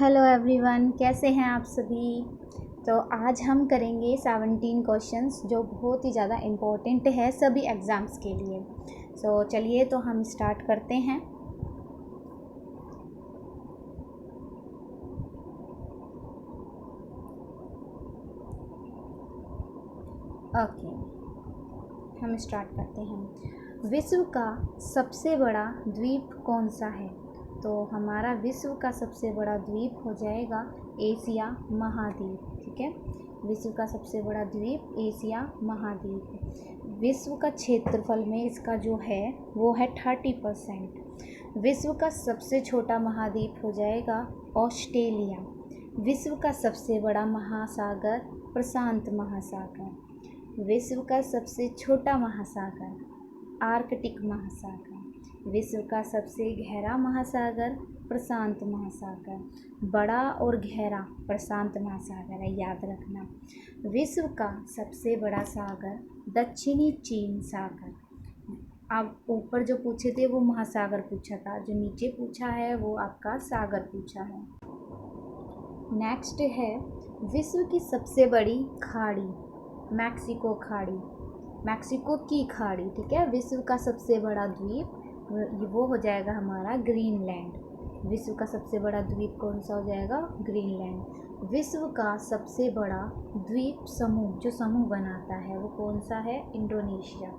Hello everyone, कैसे हैं आप सभी। तो आज हम करेंगे 17 क्वेश्चंस जो बहुत ही ज़्यादा इम्पोर्टेंट है सभी एग्ज़ाम्स के लिए। चलिए तो हम स्टार्ट करते हैं। ओके, हम स्टार्ट करते हैं। विश्व का सबसे बड़ा द्वीप कौन सा है? तो हमारा विश्व का सबसे बड़ा द्वीप हो जाएगा एशिया महाद्वीप। ठीक है, विश्व का सबसे बड़ा द्वीप एशिया महाद्वीप। विश्व का क्षेत्रफल में इसका जो है वो है 30%। विश्व का सबसे छोटा महाद्वीप हो जाएगा ऑस्ट्रेलिया। विश्व का सबसे बड़ा महासागर प्रशांत महासागर। विश्व का सबसे छोटा महासागर आर्कटिक महासागर। विश्व का सबसे गहरा महासागर प्रशांत महासागर। बड़ा और गहरा प्रशांत महासागर है, याद रखना। विश्व का सबसे बड़ा सागर दक्षिणी चीन सागर। अब ऊपर जो पूछे थे वो महासागर पूछा था, जो नीचे पूछा है वो आपका सागर पूछा है। नेक्स्ट है विश्व की सबसे बड़ी खाड़ी मैक्सिको खाड़ी, मैक्सिको की खाड़ी। ठीक है, विश्व का सबसे बड़ा द्वीप वो हो जाएगा हमारा ग्रीनलैंड। विश्व का सबसे बड़ा द्वीप कौन सा हो जाएगा? ग्रीनलैंड। विश्व का सबसे बड़ा द्वीप समूह जो समूह बनाता है वो कौन सा है? इंडोनेशिया।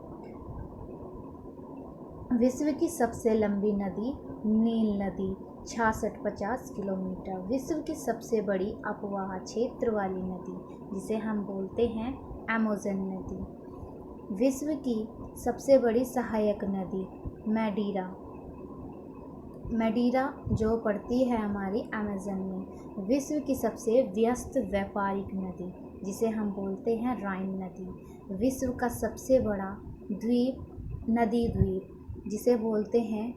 विश्व की सबसे लंबी नदी नील नदी 6650 किलोमीटर। विश्व की सबसे बड़ी अपवाह क्षेत्र वाली नदी जिसे हम बोलते हैं अमेज़न नदी। विश्व की सबसे बड़ी सहायक नदी मैडीरा, मैडीरा जो पड़ती है हमारी अमेज़न में। विश्व की सबसे व्यस्त व्यापारिक नदी जिसे हम बोलते हैं राइन नदी। विश्व का सबसे बड़ा द्वीप नदी द्वीप जिसे बोलते हैं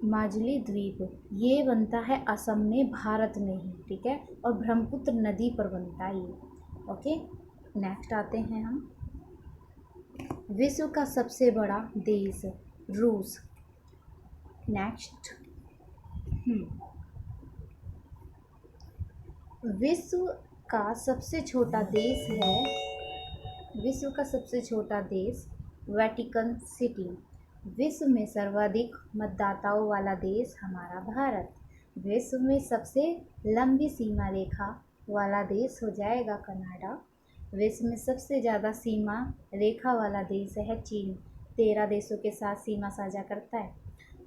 माजुली द्वीप। ये बनता है असम में, भारत में ही। ठीक है, और ब्रह्मपुत्र नदी पर बनता है ये। ओके, नेक्स्ट आते हैं हम। विश्व का सबसे बड़ा देश रूस। नेक्स्ट, विश्व का सबसे छोटा देश है, विश्व का सबसे छोटा देश वेटिकन सिटी। विश्व में सर्वाधिक मतदाताओं वाला देश हमारा भारत। विश्व में सबसे लंबी सीमा रेखा वाला देश हो जाएगा कनाडा। विश्व में सबसे ज़्यादा सीमा रेखा वाला देश है चीन, 13 देशों के साथ सीमा साझा करता है।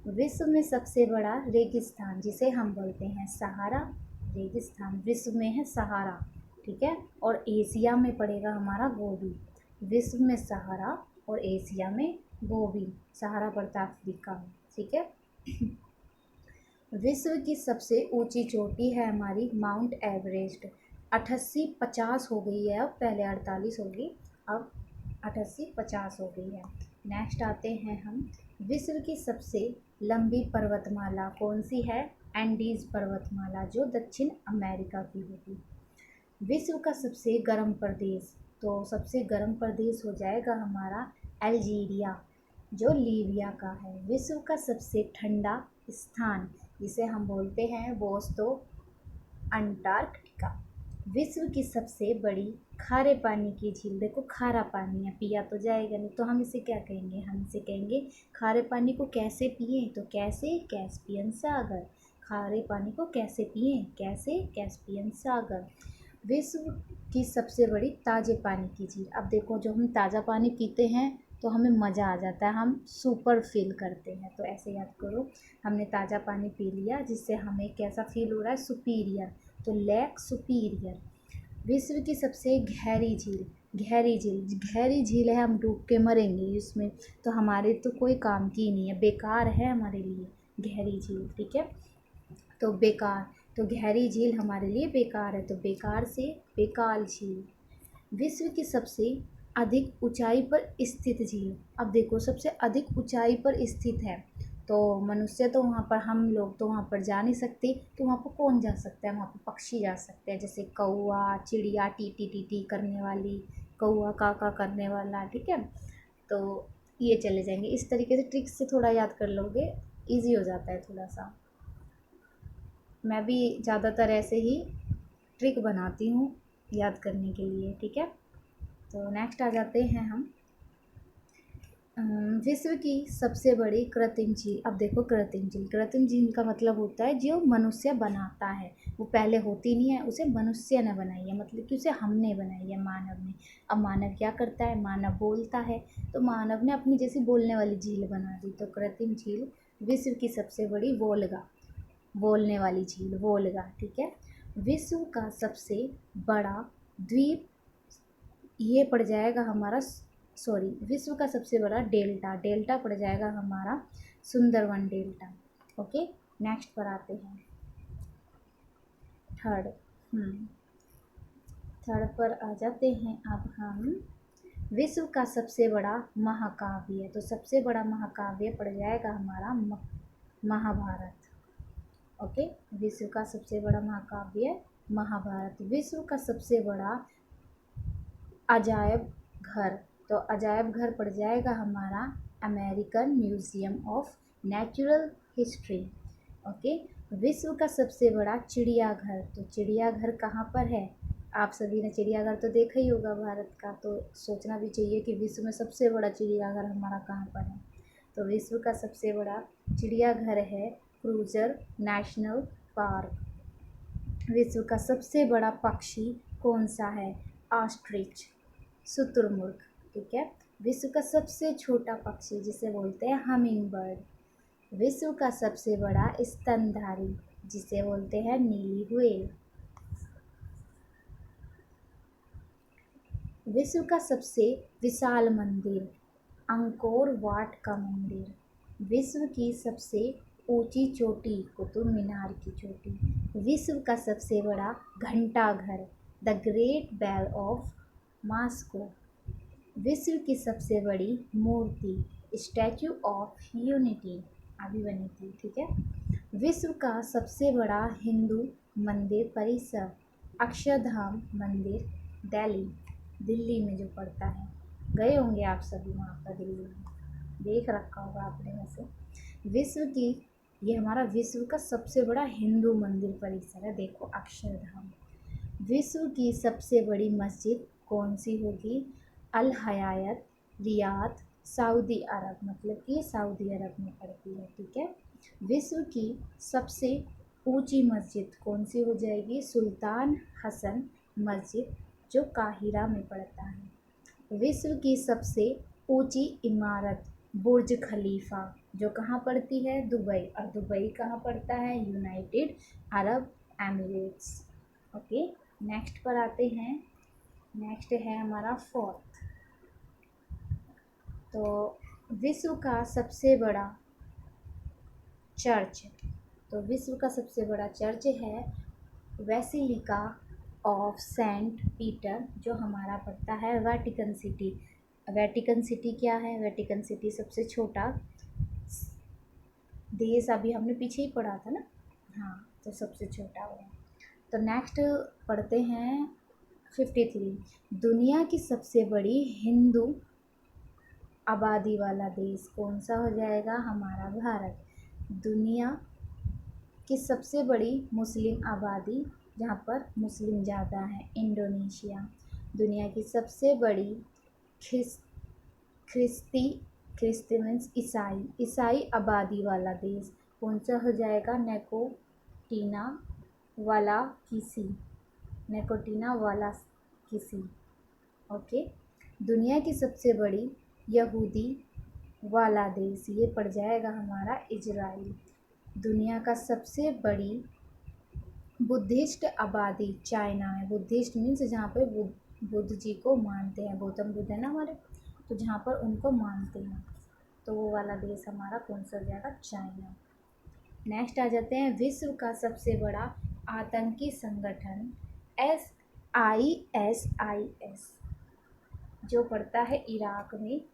विश्व में सबसे बड़ा रेगिस्तान जिसे हम बोलते हैं सहारा रेगिस्तान, विश्व में है सहारा। ठीक है, और एशिया में पड़ेगा हमारा गोबी। विश्व में सहारा और एशिया में गोबी, सहारा पड़ता अफ्रीका में। ठीक है, विश्व की सबसे ऊंची चोटी है हमारी माउंट एवरेस्ट। 8850 हो गई है, अब पहले 48 होगी, अब 8850 हो गई है। नेक्स्ट आते हैं हम। विश्व की सबसे लंबी पर्वतमाला कौन सी है? एंडीज पर्वतमाला जो दक्षिण अमेरिका की होगी। विश्व का सबसे गर्म प्रदेश, तो सबसे गर्म प्रदेश हो जाएगा हमारा अल्जीरिया जो लीबिया का है। विश्व का सबसे ठंडा स्थान जिसे हम बोलते हैं वो तो अंटार्कटिका। विश्व की सबसे बड़ी खारे पानी की झील, देखो खारा पानी है, पिया तो जाएगा नहीं, तो हम इसे क्या कहेंगे? हम इसे कहेंगे खारे पानी को कैसे पिए? तो कैसे? कैस्पियन सागर। खारे पानी को कैसे पिए? कैसे? कैस्पियन सागर। विश्व की सबसे बड़ी ताज़े पानी की झील, अब देखो जो हम ताज़ा पानी पीते हैं तो हमें मज़ा आ जाता है, हम सुपर फील करते हैं। तो ऐसे याद करो, हमने ताज़ा पानी पी लिया जिससे हमें कैसा फील हो रहा है? सुपीरियर, तो लेक सुपीरियर। विश्व की सबसे गहरी झील, गहरी झील है, हम डूब के मरेंगे इसमें, तो हमारे तो कोई काम की नहीं है, बेकार है हमारे लिए गहरी झील। ठीक है, तो बेकार, तो गहरी झील हमारे लिए बेकार है, तो बेकार से बेकाल झील। विश्व की सबसे अधिक ऊंचाई पर स्थित झील, अब देखो सबसे अधिक ऊंचाई पर स्थित है, तो मनुष्य तो वहाँ पर, हम लोग तो वहाँ पर जा नहीं सकते, तो वहाँ पर कौन जा सकता है? वहाँ पर पक्षी जा सकते हैं, जैसे कौआ, चिड़िया टी टी टी करने वाली, कौआ का करने वाला। ठीक है, तो ये चले जाएंगे। इस तरीके से ट्रिक्स से थोड़ा याद कर लोगे, इजी हो जाता है थोड़ा सा। मैं भी ज़्यादातर ऐसे ही ट्रिक बनाती हूँ याद करने के लिए, ठीक है। तो नेक्स्ट आ जाते हैं हम विश्व की सबसे बड़ी कृत्रिम झील। अब देखो कृत्रिम झील का मतलब होता है जो मनुष्य बनाता है, वो पहले होती नहीं है, उसे मनुष्य ने बनाई है, मतलब कि उसे हमने बनाई है, मानव ने। अब मानव क्या करता है, मानव बोलता है, तो मानव ने अपनी जैसी बोलने वाली झील बना दी। तो कृत्रिम झील विश्व की सबसे बड़ी वोल्गा, बोलने वाली झील वोल्गा, ठीक है। विश्व का सबसे बड़ा द्वीप ये पड़ जाएगा हमारा, सॉरी, विश्व का सबसे बड़ा डेल्टा पड़ जाएगा हमारा सुंदरवन डेल्टा। ओके, नेक्स्ट पर आते हैं थर्ड। थर्ड पर आ जाते हैं अब हम, विश्व का सबसे बड़ा महाकाव्य। तो सबसे बड़ा महाकाव्य पड़ जाएगा हमारा महाभारत। ओके, विश्व का सबसे बड़ा महाकाव्य महाभारत। विश्व का सबसे बड़ा अजायब घर, तो अजायब घर पड़ जाएगा हमारा American museum of natural history. Okay, विश्व का सबसे बड़ा चिड़ियाघर, तो चिड़ियाघर कहाँ पर है, आप सभी ने चिड़ियाघर तो देखा ही होगा भारत का, तो सोचना भी चाहिए कि विश्व में सबसे बड़ा चिड़ियाघर हमारा कहाँ पर है। तो विश्व का सबसे बड़ा चिड़ियाघर है क्रूजर नेशनल पार्क। विश्व का सबसे बड़ा पक्षी कौन सा है, ऑस्ट्रिच, शुतुरमुर्ग, ठीक है। विश्व का सबसे छोटा पक्षी जिसे बोलते हैं हमिंग बर्ड। विश्व का सबसे बड़ा स्तनधारी जिसे बोलते हैं नीली व्हेल। विश्व का सबसे विशाल मंदिर अंकोर वाट का मंदिर। विश्व की सबसे ऊंची चोटी कुतुब मीनार की चोटी। विश्व का सबसे बड़ा घंटाघर the great bell of Moscow. विश्व की सबसे बड़ी मूर्ति स्टैचू ऑफ यूनिटी अभी बनी थी, ठीक है। विश्व का सबसे बड़ा हिंदू मंदिर परिसर अक्षरधाम मंदिर दिल्ली में जो पड़ता है, गए होंगे आप सभी वहाँ पर, दिल्ली में देख रखा होगा आपने वैसे। विश्व की, ये हमारा विश्व का सबसे बड़ा हिंदू मंदिर परिसर है, देखो अक्षरधाम। विश्व की सबसे बड़ी मस्जिद कौन सी होगी, अल हयात रियाद सऊदी अरब, मतलब कि सऊदी अरब में पड़ती है, ठीक है। विश्व की सबसे ऊंची मस्जिद कौन सी हो जाएगी, सुल्तान हसन मस्जिद जो काहिरा में पड़ता है। विश्व की सबसे ऊंची इमारत बुर्ज खलीफा जो कहाँ पड़ती है, दुबई, और दुबई कहाँ पड़ता है, United Arab Emirates. Okay, next पर आते हैं। नेक्स्ट है हमारा फोर्थ। तो विश्व का सबसे बड़ा चर्च, तो विश्व का सबसे बड़ा चर्च है बेसिलिका ऑफ सेंट पीटर जो हमारा पड़ता है वेटिकन सिटी। वेटिकन सिटी क्या है, वेटिकन सिटी सबसे छोटा देश, अभी हमने पीछे ही पढ़ा था ना, हाँ, तो सबसे छोटा हो। तो नेक्स्ट पढ़ते हैं 53, दुनिया की सबसे बड़ी हिंदू आबादी वाला देश कौन सा हो जाएगा, हमारा भारत। दुनिया की सबसे बड़ी मुस्लिम आबादी जहाँ पर मुस्लिम ज़्यादा है, इंडोनेशिया। दुनिया की सबसे बड़ी ख्रिस्ती मीन्स ईसाई आबादी वाला देश कौन सा हो जाएगा, नेकोटीना वाला किसी। ओके, दुनिया की सबसे बड़ी यहूदी वाला देश ये पड़ जाएगा हमारा इजराइल। दुनिया का सबसे बड़ी बुद्धिस्ट आबादी चाइना है। बुद्धिस्ट मीन्स जहाँ पे बुद्ध जी को मानते हैं, गौतम बुद्ध है ना हमारे, तो जहाँ पर उनको मानते हैं, तो वो वाला देश हमारा कौन सा हो जाएगा, चाइना। नेक्स्ट आ जाते हैं, विश्व का सबसे बड़ा आतंकी संगठन ISIS जो पड़ता है इराक में,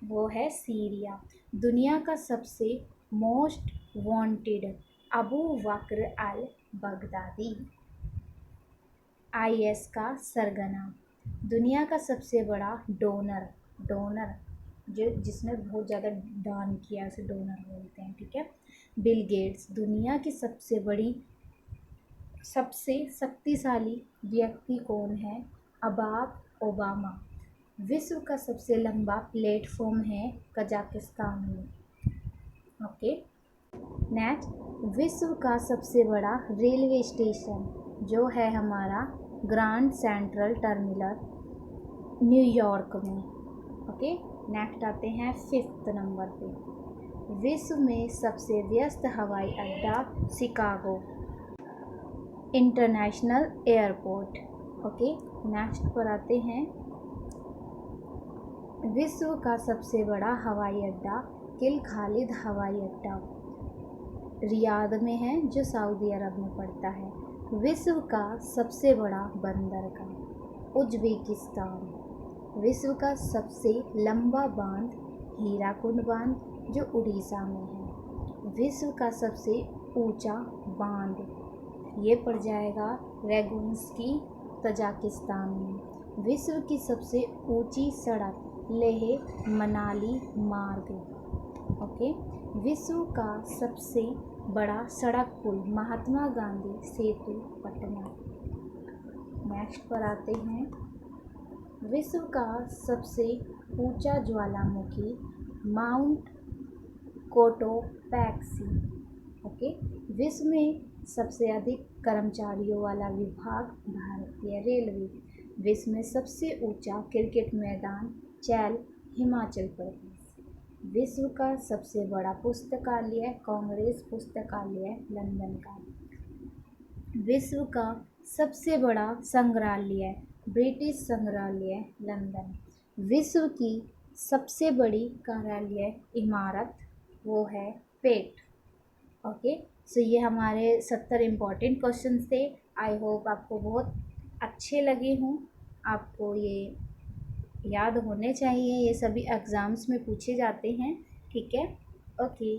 वो है सीरिया। दुनिया का सबसे most wanted Abu Bakr al Baghdadi IS का सरगना। दुनिया का सबसे बड़ा डोनर जो जिसने बहुत ज़्यादा दान किया उसे डोनर बोलते हैं, ठीक है। Bill Gates. दुनिया की सबसे शक्तिशाली व्यक्ति कौन है? Barack Obama. विश्व का सबसे लंबा प्लेटफॉर्म है कजाकिस्तान में। ओके, नेक्स्ट, विश्व का सबसे बड़ा रेलवे स्टेशन जो है हमारा ग्रैंड सेंट्रल टर्मिनल न्यूयॉर्क में। ओके, नेक्स्ट आते हैं 5th नंबर पे। विश्व में सबसे व्यस्त हवाई अड्डा Chicago international airport. Okay, next पर आते हैं। विश्व का सबसे बड़ा हवाई अड्डा किल खालिद हवाई अड्डा रियाद में है, जो सऊदी अरब में पड़ता है। विश्व का सबसे बड़ा बंदरगाह उज्बेकिस्तान। विश्व का सबसे लंबा बांध हीराकुंड बांध, जो उड़ीसा में है। विश्व का सबसे ऊंचा बांध ये पड़ जाएगा रेगुंस्की तजाकिस्तान में। विश्व की सबसे ऊंची सड़क लेह मनाली मार्ग। ओके, विश्व का सबसे बड़ा सड़क पुल महात्मा गांधी सेतु पटना। नेक्स्ट पर आते हैं। विश्व का सबसे ऊंचा ज्वालामुखी माउंट कोटोपैक्सी। ओके, विश्व में सबसे अधिक कर्मचारियों वाला विभाग भारतीय रेलवे। विश्व में सबसे ऊंचा क्रिकेट मैदान चैल हिमाचल प्रदेश। विश्व का सबसे बड़ा पुस्तकालय कांग्रेस पुस्तकालय लंदन का। विश्व का सबसे बड़ा संग्रहालय ब्रिटिश संग्रहालय लंदन। विश्व की सबसे बड़ी कार्यालय इमारत वो है पेट। ओके, सो ये हमारे 70 इम्पॉर्टेंट क्वेश्चंस थे। आई होप आपको बहुत अच्छे लगे हों, आपको ये याद होने चाहिए, ये सभी एग्ज़ाम्स में पूछे जाते हैं। ठीक है, ओके।